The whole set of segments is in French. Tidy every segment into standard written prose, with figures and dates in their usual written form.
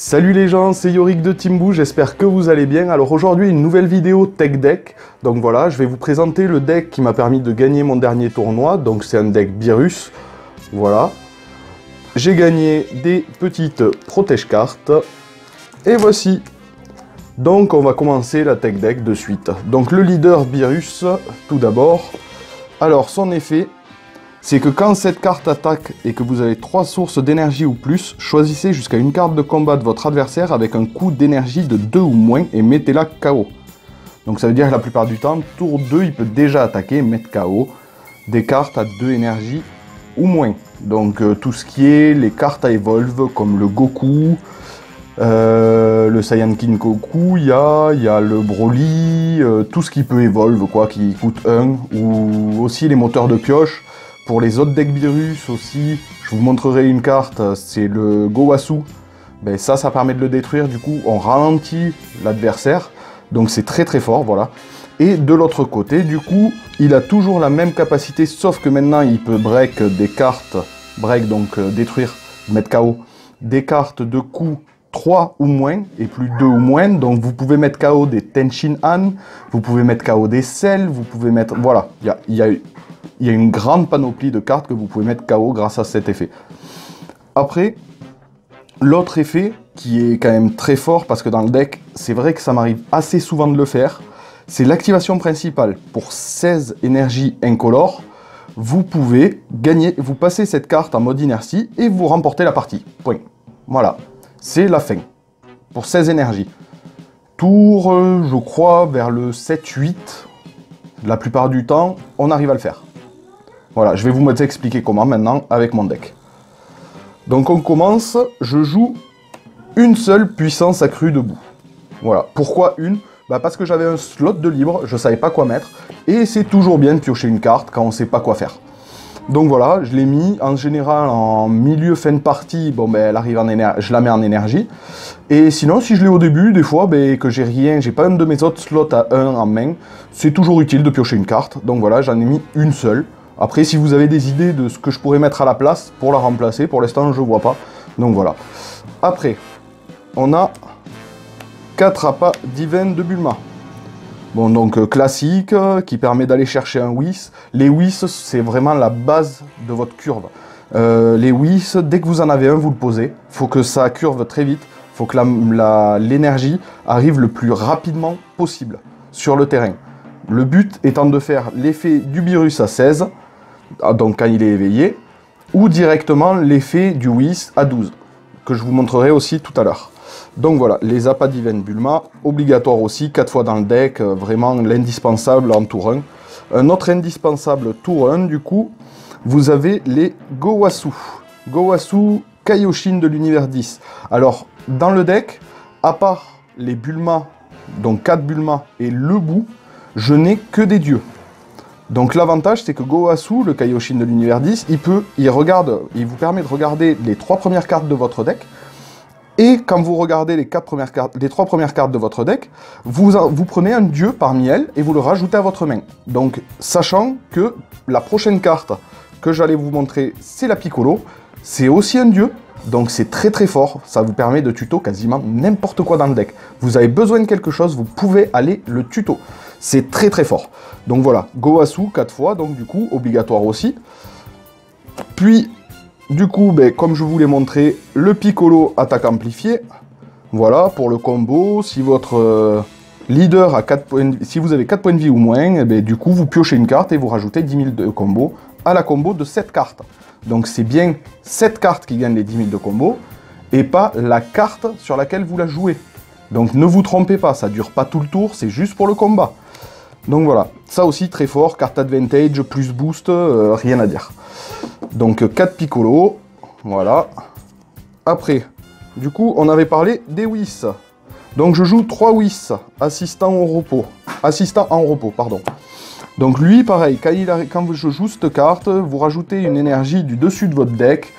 Salut les gens, c'est Yorick de Team, j'espère que vous allez bien. Alors aujourd'hui, une nouvelle vidéo Tech Deck. Donc voilà, je vais vous présenter le deck qui m'a permis de gagner mon dernier tournoi. Donc c'est un deck Beerus. Voilà. J'ai gagné des petites protège cartes. Et voici. Donc on va commencer la Tech Deck de suite. Donc le leader Beerus, tout d'abord. Alors son effet, c'est que quand cette carte attaque et que vous avez 3 sources d'énergie ou plus, choisissez jusqu'à une carte de combat de votre adversaire avec un coût d'énergie de 2 ou moins et mettez-la KO. Donc ça veut dire que la plupart du temps, tour 2, il peut déjà attaquer et mettre KO des cartes à 2 énergies ou moins. Donc tout ce qui est les cartes à evolve comme le Goku, le Saiyan King Goku, il y a le Broly, tout ce qui peut evolve quoi, qui coûte 1, ou aussi les moteurs de pioche. Pour les autres decks Beerus aussi, je vous montrerai une carte, c'est le Gowasu. Ben ça permet de le détruire, du coup on ralentit l'adversaire, donc c'est très très fort, voilà. Et de l'autre côté, du coup, il a toujours la même capacité, sauf que maintenant il peut break des cartes, break donc détruire, mettre KO, des cartes de coût 3 ou moins, et plus 2 ou moins, donc vous pouvez mettre KO des Tenshin Han, vous pouvez mettre KO des Cell, vous pouvez mettre, voilà, il y a une grande panoplie de cartes que vous pouvez mettre KO grâce à cet effet. Après, l'autre effet qui est quand même très fort, parce que dans le deck, c'est vrai que ça m'arrive assez souvent de le faire, c'est l'activation principale. Pour 16 énergies incolores, vous pouvez gagner, vous passez cette carte en mode inertie et vous remportez la partie. Point. Voilà, c'est la fin. Pour 16 énergies. Tour, je crois, vers le 7-8, la plupart du temps, on arrive à le faire. Voilà, je vais vous expliquer comment maintenant avec mon deck. Donc on commence, je joue une seule puissance accrue debout. Voilà, pourquoi une? Parce que j'avais un slot de libre, je ne savais pas quoi mettre, et c'est toujours bien de piocher une carte quand on ne sait pas quoi faire. Donc voilà, je l'ai mis en général en milieu fin de partie, bon ben elle arrive en énergie, je la mets en énergie. Et sinon, si je l'ai au début, des fois, que j'ai rien, j'ai pas un de mes autres slots à 1 en main, c'est toujours utile de piocher une carte. Donc voilà, j'en ai mis une seule. Après, si vous avez des idées de ce que je pourrais mettre à la place pour la remplacer, pour l'instant, je vois pas. Donc voilà. Après, on a 4 appâts divins de Bulma. Bon, donc classique, qui permet d'aller chercher un Whis. Les Whis, c'est vraiment la base de votre curve. Les Whis, dès que vous en avez un, vous le posez. Faut que ça curve très vite. Faut que l'énergie arrive le plus rapidement possible sur le terrain. Le but étant de faire l'effet du Beerus à 16, donc quand il est éveillé, ou directement l'effet du Whis à 12, que je vous montrerai aussi tout à l'heure. Donc voilà, les appâts divins Bulma, obligatoire aussi, 4 fois dans le deck, vraiment l'indispensable en tour 1. Un autre indispensable tour 1, du coup, vous avez les Gowasu. Gowasu Kaioshin de l'univers 10. Alors, dans le deck, à part les Bulma, donc 4 Bulma et le bout, je n'ai que des dieux. Donc l'avantage, c'est que Gowasu, le Kaioshin de l'univers 10, il vous permet de regarder les 3 premières cartes de votre deck. Et quand vous regardez les 3 premières cartes de votre deck, vous prenez un dieu parmi elles et vous le rajoutez à votre main. Donc, sachant que la prochaine carte que j'allais vous montrer, c'est la Piccolo. C'est aussi un dieu, donc c'est très très fort. Ça vous permet de tuto quasiment n'importe quoi dans le deck. Vous avez besoin de quelque chose, vous pouvez aller le tuto. C'est très très fort. Donc voilà, Gowasu 4 fois, donc du coup, obligatoire aussi. Puis, du coup, comme je vous l'ai montré, le Piccolo attaque amplifiée. Voilà, pour le combo, si votre leader a 4 points si vous avez 4 points de vie ou moins, du coup, vous piochez une carte et vous rajoutez 10 000 de combo à la combo de 7 cartes. Donc c'est bien cette carte qui gagne les 10 000 de combo, et pas la carte sur laquelle vous la jouez. Donc ne vous trompez pas, ça dure pas tout le tour, c'est juste pour le combat. Donc voilà, ça aussi très fort, carte advantage, plus boost, rien à dire. Donc 4 Piccolo, voilà. Après, du coup, on avait parlé des Whis. Donc je joue 3 Whis, assistant en repos, pardon. Donc lui, pareil, quand je joue cette carte, vous rajoutez une énergie du dessus de votre deck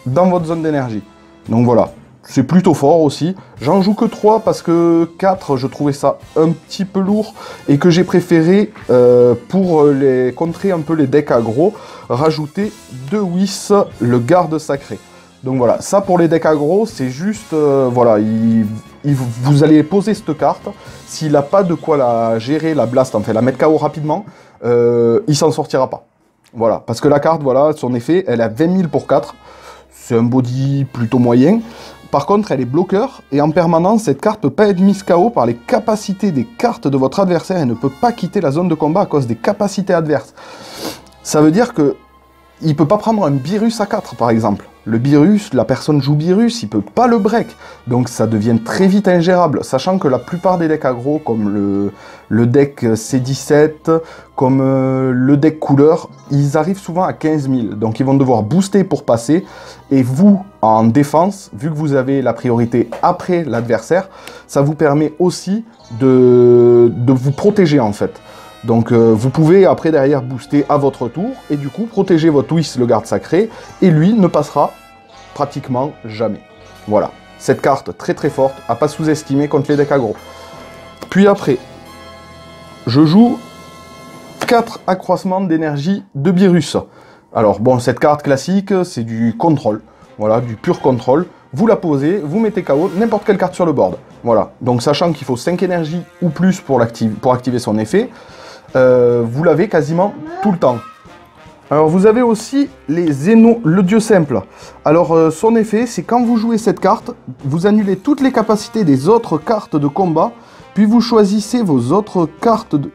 dans votre zone d'énergie. Donc voilà, c'est plutôt fort aussi. J'en joue que 3 parce que 4, je trouvais ça un petit peu lourd et que j'ai préféré, pour contrer un peu les decks aggro, rajouter 2 Whis, le garde sacré. Donc voilà, ça pour les decks aggro, c'est juste, voilà, vous allez poser cette carte. S'il n'a pas de quoi la gérer, la blast, enfin la mettre KO rapidement, il s'en sortira pas. Voilà, parce que la carte, voilà, son effet, elle a 20 000 pour 4. C'est un body plutôt moyen. Par contre, elle est bloqueur, et en permanence, cette carte peut pas être mise KO par les capacités des cartes de votre adversaire et ne peut pas quitter la zone de combat à cause des capacités adverses. Ça veut dire que il peut pas prendre un Beerus à 4, par exemple. Le Beerus, la personne joue Beerus, il peut pas le break. Donc ça devient très vite ingérable, sachant que la plupart des decks aggro, comme le deck C17, comme le deck couleur, ils arrivent souvent à 15 000. Donc ils vont devoir booster pour passer. Et vous, en défense, vu que vous avez la priorité après l'adversaire, ça vous permet aussi de vous protéger, en fait. Donc vous pouvez après derrière booster à votre tour et du coup protéger votre Whis, le garde sacré, et lui ne passera pratiquement jamais. Voilà, cette carte très très forte, à pas sous-estimer contre les decks aggro. Puis après, je joue 4 accroissements d'énergie de Beerus. Alors bon, cette carte classique, c'est du contrôle, voilà, du pur contrôle. Vous la posez, vous mettez KO n'importe quelle carte sur le board. Voilà, donc sachant qu'il faut 5 énergies ou plus pour activer son effet, vous l'avez quasiment tout le temps. Alors vous avez aussi les Zéno, le dieu simple. Alors son effet, c'est quand vous jouez cette carte, vous annulez toutes les capacités des autres cartes de combat, puis vous choisissez vos autres cartes de...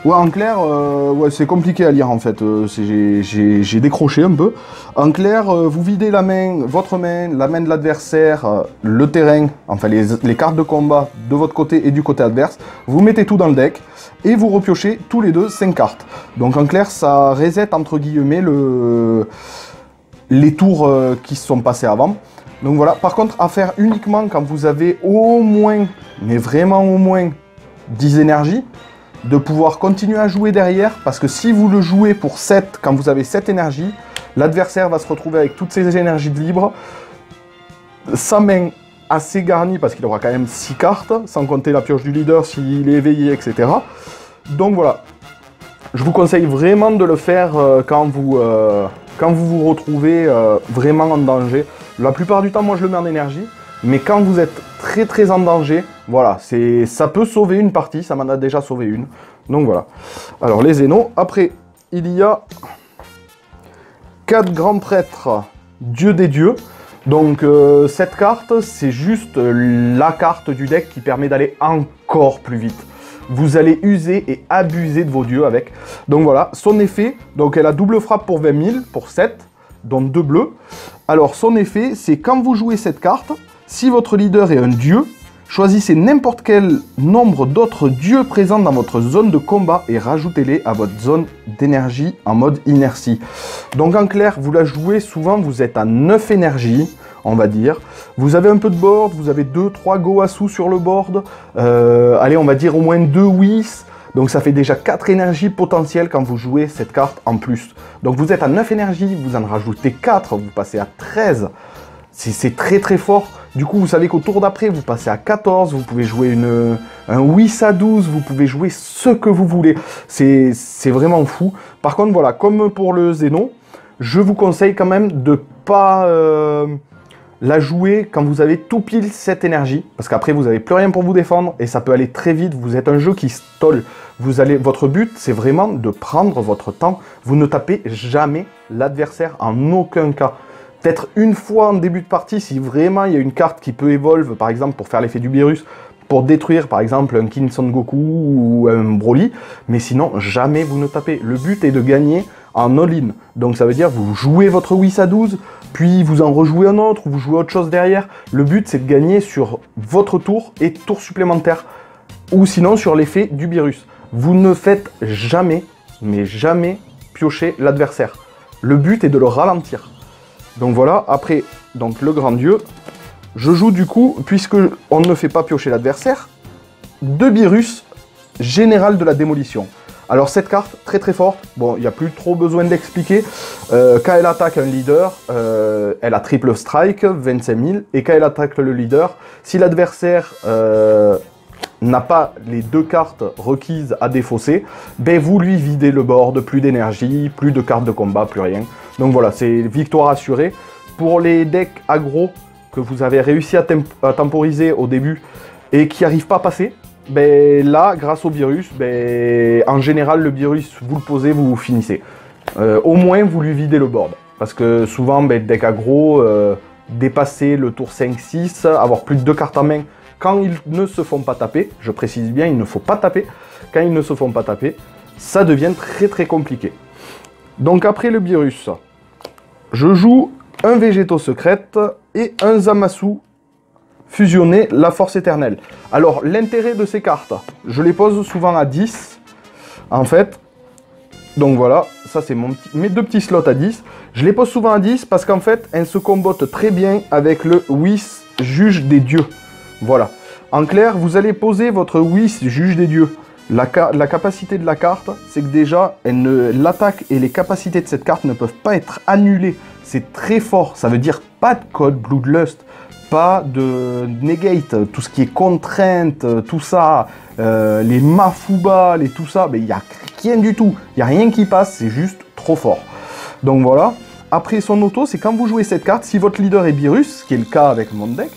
Ouais, en clair, ouais, c'est compliqué à lire en fait, j'ai décroché un peu. En clair, vous videz la main, votre main, la main de l'adversaire, le terrain, enfin les cartes de combat de votre côté et du côté adverse, vous mettez tout dans le deck, et vous repiochez tous les deux 5 cartes. Donc en clair, ça reset entre guillemets les tours qui se sont passés avant. Donc voilà, par contre, à faire uniquement quand vous avez au moins, mais vraiment au moins, 10 énergies, de pouvoir continuer à jouer derrière, parce que si vous le jouez pour 7, quand vous avez 7 énergies, l'adversaire va se retrouver avec toutes ses énergies de libre, sa main assez garnie, parce qu'il aura quand même 6 cartes, sans compter la pioche du leader s'il est éveillé, etc. Donc voilà, je vous conseille vraiment de le faire quand vous vous retrouvez vraiment en danger. La plupart du temps, moi je le mets en énergie, mais quand vous êtes très très en danger, voilà, ça peut sauver une partie, ça m'en a déjà sauvé une. Donc voilà. Alors les Zénos, après, il y a 4 grands prêtres, dieux des dieux. Donc cette carte, c'est juste la carte du deck qui permet d'aller encore plus vite. Vous allez user et abuser de vos dieux avec. Donc voilà, son effet, donc elle a double frappe pour 20 000, pour 7, donc 2 bleus. Alors son effet, c'est quand vous jouez cette carte, si votre leader est un dieu, choisissez n'importe quel nombre d'autres dieux présents dans votre zone de combat et rajoutez-les à votre zone d'énergie en mode inertie. Donc en clair, vous la jouez souvent, vous êtes à 9 énergies, on va dire. Vous avez un peu de board, vous avez 2-3 Goasu sur le board. Allez, on va dire au moins 2 Whis. Donc ça fait déjà 4 énergies potentielles quand vous jouez cette carte en plus. Donc vous êtes à 9 énergies, vous en rajoutez 4, vous passez à 13. C'est très très fort. Du coup, vous savez qu'au tour d'après, vous passez à 14, vous pouvez jouer un Whis à 12, vous pouvez jouer ce que vous voulez. C'est vraiment fou. Par contre, voilà, comme pour le Zéno, je vous conseille quand même de pas la jouer quand vous avez tout pile cette énergie, parce qu'après, vous n'avez plus rien pour vous défendre, et ça peut aller très vite. Vous êtes un jeu qui stall. Votre but, c'est vraiment de prendre votre temps. Vous ne tapez jamais l'adversaire en aucun cas. Peut-être une fois en début de partie, si vraiment il y a une carte qui peut évolve, par exemple pour faire l'effet du Beerus, pour détruire par exemple un King Son Goku ou un Broly, mais sinon jamais vous ne tapez. Le but est de gagner en all-in. Donc ça veut dire vous jouez votre Whis à 12, puis vous en rejouez un autre, ou vous jouez autre chose derrière. Le but c'est de gagner sur votre tour et tour supplémentaire, ou sinon sur l'effet du Beerus. Vous ne faites jamais, mais jamais piocher l'adversaire. Le but est de le ralentir. Donc voilà, après, donc le grand dieu, je joue du coup, puisque on ne fait pas piocher l'adversaire, 2 Beerus, général de la démolition. Alors cette carte, très très forte, bon, il n'y a plus trop besoin d'expliquer. Quand elle attaque un leader, elle a triple strike, 25 000, et quand elle attaque le leader, si l'adversaire n'a pas les 2 cartes requises à défausser, ben vous lui videz le board, plus d'énergie, plus de cartes de combat, plus rien. Donc voilà, c'est victoire assurée. Pour les decks aggro que vous avez réussi à temporiser au début et qui n'arrivent pas à passer, ben là, grâce au virus, ben, en général, le virus, vous le posez, vous finissez. Au moins, vous lui videz le board. Parce que souvent, ben, deck aggro, dépasser le tour 5-6, avoir plus de 2 cartes en main, quand ils ne se font pas taper, je précise bien, il ne faut pas taper, quand ils ne se font pas taper, ça devient très très compliqué. Donc après le virus, je joue un Végéto secrète et un Zamasu fusionné, la force éternelle. Alors l'intérêt de ces cartes, je les pose souvent à 10, en fait. Donc voilà, ça c'est mes 2 petits slots à 10. Je les pose souvent à 10 parce qu'en fait, elles se combattent très bien avec le Whis Juge des Dieux. Voilà. En clair, vous allez poser votre Whis Juge des Dieux. La capacité de la carte, c'est que déjà, l'attaque et les capacités de cette carte ne peuvent pas être annulées. C'est très fort. Ça veut dire pas de code Bloodlust, pas de negate, tout ce qui est contrainte, tout ça, les Mafuba, tout ça, il n'y a rien du tout. Il n'y a rien qui passe, c'est juste trop fort. Donc voilà. Après son auto, c'est quand vous jouez cette carte, si votre leader est Beerus, ce qui est le cas avec mon deck,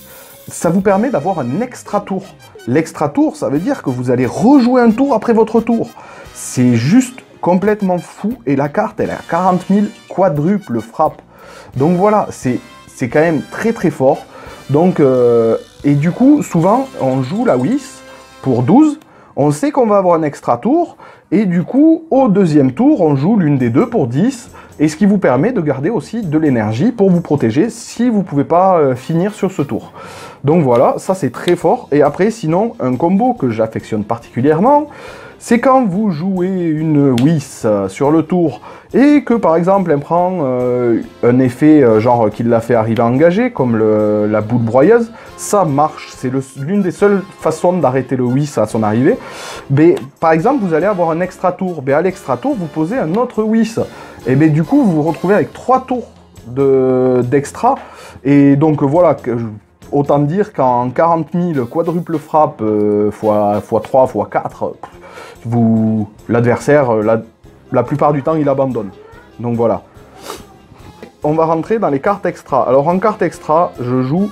ça vous permet d'avoir un extra tour. L'extra tour, ça veut dire que vous allez rejouer un tour après votre tour. C'est juste complètement fou. Et la carte, elle est à 40 000 quadruple frappe. Donc voilà, c'est quand même très très fort. Donc, et du coup, souvent, on joue la Whis pour 12. On sait qu'on va avoir un extra tour. Et du coup, au deuxième tour, on joue l'une des 2 pour 10. Et ce qui vous permet de garder aussi de l'énergie pour vous protéger si vous ne pouvez pas finir sur ce tour. Donc voilà, ça c'est très fort. Et après, sinon, un combo que j'affectionne particulièrement, c'est quand vous jouez une Whis sur le tour et que par exemple elle prend un effet genre qui l'a fait arriver engagé, comme la boule broyeuse, ça marche. C'est l'une des seules façons d'arrêter le Whis à son arrivée. Mais par exemple, vous allez avoir un extra tour. Mais à l'extra tour, vous posez un autre Whis. Et bien du coup, vous vous retrouvez avec 3 tours d'extra. Et donc voilà, autant dire qu'en 40 000 quadruple frappe x 3, x 4, l'adversaire, la plupart du temps, il abandonne. Donc voilà. On va rentrer dans les cartes extra. Alors en carte extra, je joue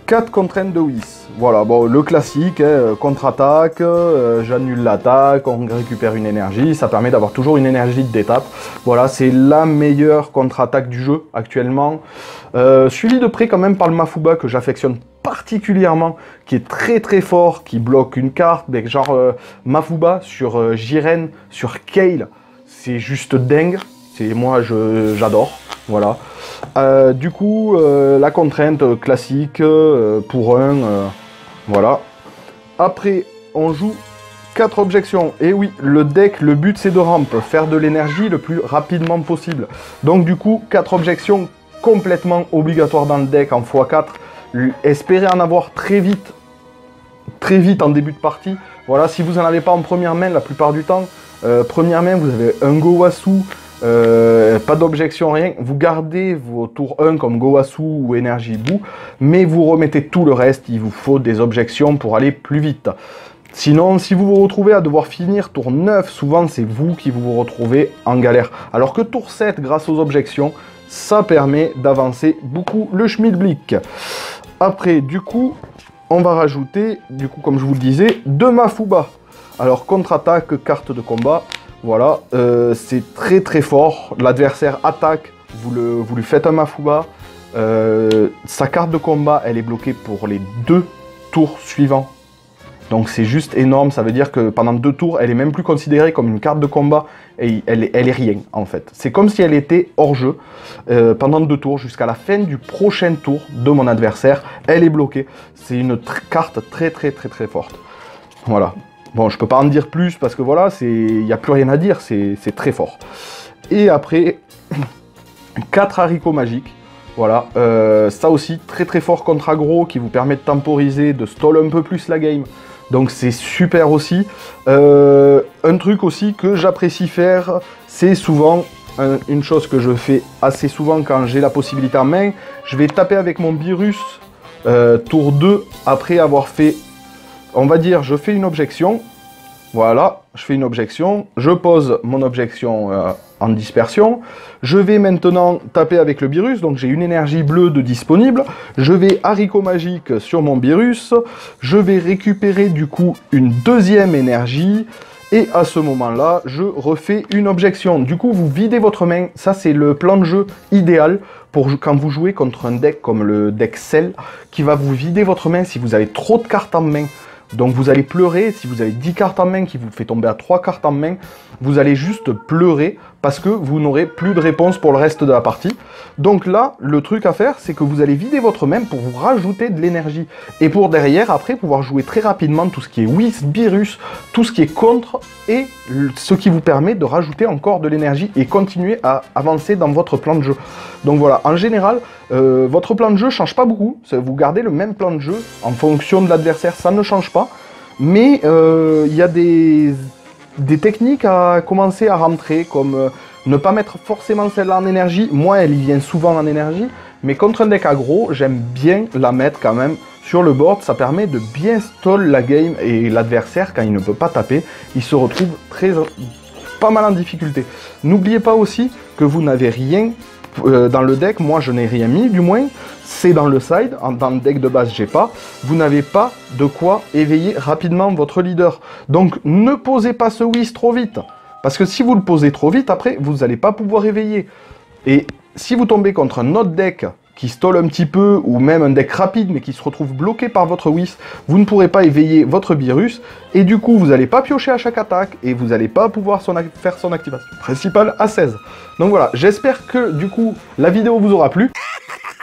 4 contraintes de Whis. Voilà, bon, le classique, hein, contre-attaque, j'annule l'attaque, on récupère une énergie, ça permet d'avoir toujours une énergie d'étape. Voilà, c'est la meilleure contre-attaque du jeu actuellement. Suivi de près quand même par le Mafuba que j'affectionne particulièrement, qui est très très fort, qui bloque une carte, genre Mafuba sur Jiren, sur Kale, c'est juste dingue. Moi j'adore, voilà. Du coup, la contrainte classique pour un, voilà. Après, on joue 4 objections. Et oui, le deck, le but c'est de ramp, faire de l'énergie le plus rapidement possible. Donc du coup, 4 objections complètement obligatoires dans le deck en x4. Espérez en avoir très vite en début de partie. Voilà, si vous n'en avez pas en première main la plupart du temps, première main vous avez un Gowasu, pas d'objection, rien. Vous gardez vos tours 1 comme Gowasu ou Energy Boo, mais vous remettez tout le reste. Il vous faut des objections pour aller plus vite. Sinon, si vous vous retrouvez à devoir finir tour 9, souvent c'est vous qui vous retrouvez en galère. Alors que tour 7, grâce aux objections, ça permet d'avancer beaucoup le schmilblick. Après, du coup, on va rajouter, du coup, comme je vous le disais, 2 Mafuba. Alors, contre-attaque, carte de combat. Voilà, c'est très très fort. L'adversaire attaque, vous lui faites un Mafuba. Sa carte de combat, elle est bloquée pour les 2 tours suivants. Donc c'est juste énorme, ça veut dire que pendant 2 tours, elle est même plus considérée comme une carte de combat et elle est rien en fait. C'est comme si elle était hors jeu pendant 2 tours jusqu'à la fin du prochain tour de mon adversaire. Elle est bloquée. C'est une carte très très très très forte. Voilà. Bon, je peux pas en dire plus parce que voilà, il n'y a plus rien à dire, c'est très fort. Et après, 4 haricots magiques. Voilà, ça aussi, très très fort contre aggro qui vous permet de temporiser, de stall un peu plus la game. Donc c'est super aussi. Un truc aussi que j'apprécie faire, c'est souvent une chose que je fais assez souvent quand j'ai la possibilité en main. Je vais taper avec mon Beerus tour 2 après avoir fait on va dire, je fais une objection. Voilà, je fais une objection. Je pose mon objection en dispersion. Je vais maintenant taper avec le Beerus. Donc j'ai une énergie bleue de disponible. Je vais haricot magique sur mon Beerus. Je vais récupérer du coup une deuxième énergie. Et à ce moment-là, je refais une objection. Du coup, vous videz votre main. Ça, c'est le plan de jeu idéal pour quand vous jouez contre un deck comme le deck Cell, qui va vous vider votre main si vous avez trop de cartes en main. Donc vous allez pleurer, si vous avez 10 cartes en main qui vous fait tomber à 3 cartes en main, vous allez juste pleurer parce que vous n'aurez plus de réponse pour le reste de la partie. Donc là, le truc à faire, c'est que vous allez vider votre main pour vous rajouter de l'énergie. Et pour derrière, après, pouvoir jouer très rapidement tout ce qui est Whis, Beerus, tout ce qui est contre, et ce qui vous permet de rajouter encore de l'énergie et continuer à avancer dans votre plan de jeu. Donc voilà, en général, votre plan de jeu ne change pas beaucoup. Vous gardez le même plan de jeu en fonction de l'adversaire, ça ne change pas. Mais il y a des techniques à commencer à rentrer, comme ne pas mettre forcément celle-là en énergie. Moi, elle y vient souvent en énergie, mais contre un deck aggro, j'aime bien la mettre quand même sur le board. Ça permet de bien stall la game, et l'adversaire, quand il ne peut pas taper, il se retrouve pas mal en difficulté. N'oubliez pas aussi que vous n'avez rien dans le deck. Moi, je n'ai rien mis, du moins. C'est dans le side, dans le deck de base, j'ai pas. Vous n'avez pas de quoi éveiller rapidement votre leader. Donc, ne posez pas ce whiz trop vite. Parce que si vous le posez trop vite, après, vous n'allez pas pouvoir éveiller. Et si vous tombez contre un autre deck qui stall un petit peu, ou même un deck rapide, mais qui se retrouve bloqué par votre whiz, vous ne pourrez pas éveiller votre Beerus. Et du coup, vous n'allez pas piocher à chaque attaque, et vous n'allez pas pouvoir faire son activation principale à 16. Donc voilà, j'espère que, du coup, la vidéo vous aura plu.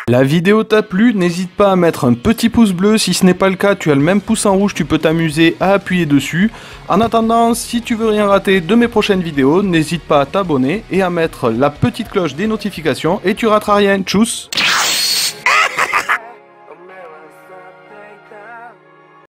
La vidéo t'a plu, n'hésite pas à mettre un petit pouce bleu, si ce n'est pas le cas, tu as le même pouce en rouge, tu peux t'amuser à appuyer dessus. En attendant, si tu veux rien rater de mes prochaines vidéos, n'hésite pas à t'abonner et à mettre la petite cloche des notifications et tu rateras rien. Tchuss!